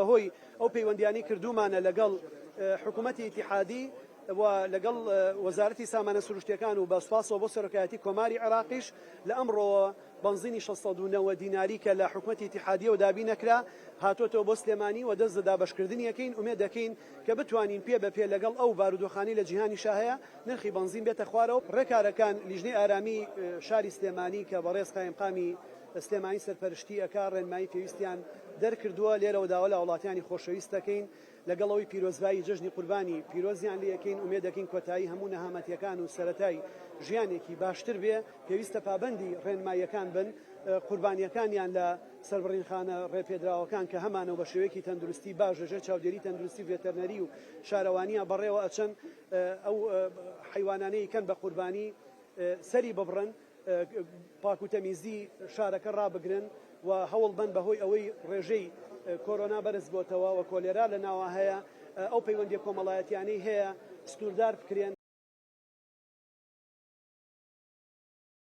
بەهۆی ئەو پەیوەندیانەی کردومانە لەگەڵ حکوومەتی ئیتیحادی و لەگەڵ وەزارەتی سامانە سروشتیەکان و بە سوپاسەوە بۆ سەرۆکایەتی کۆماری عێراقیش لە ئەمڕۆ بنزینی 690 دیناری کە لە حکوومەتی ئیتیحادیە و دابی نەکرا هاتۆتەوە بۆ سلێمانی و دەست دەدا بەشکردنیەکەین ئومێد دەکەین کە بتوانین پێ بە پێ لەگەڵ ئەو بارودۆخانی لە جیهانی شاهەیە نرخی بنزین بێتە خوارەوە. ڕێکارەکان لیژنەی ئارامی شاری سلێمانی کە بەڕێز قایمقامی سلێمانی سەرپەرشتی ئەکا ڕێنمایی پێویستیان دەرکردووە لێرەوە داوا لە وڵاتیانی خۆشەویست دەکەین لەگەڵەوەی پیرۆزبایی جژنی قوربانی پیرۆزیان لێ یەکەین ئومێد دەکەین کۆتایی هەموو نەهامەتیەکان و سەرەتای ژیانێکی باشتر بێ پێویستە پابەندی ڕێنماییەکان بن قوربانیەکانیان لە سەربڕینخانە ڕێپێدراوەکان کە هەمانەوە بە شێوەیەکی تەندروستی باشەژە چاودێری تەندروستی ڤێتەرنەری و شارەوانیە بەڕێوە ئەچەن ئەو حیوانانەی کەن بە قوربانی سەری ببڕن پاک و تەمیزی شارەکە ڕابگرن و هەوڵ بن بەهۆی ئەوەی ڕێژەی کۆرۆنا بەرز بۆتەوە و کۆلێرا لە ناوە هەیە ئەو پەیوەندی کۆمەڵایەتیانەی هەیە سنووردار بکرێن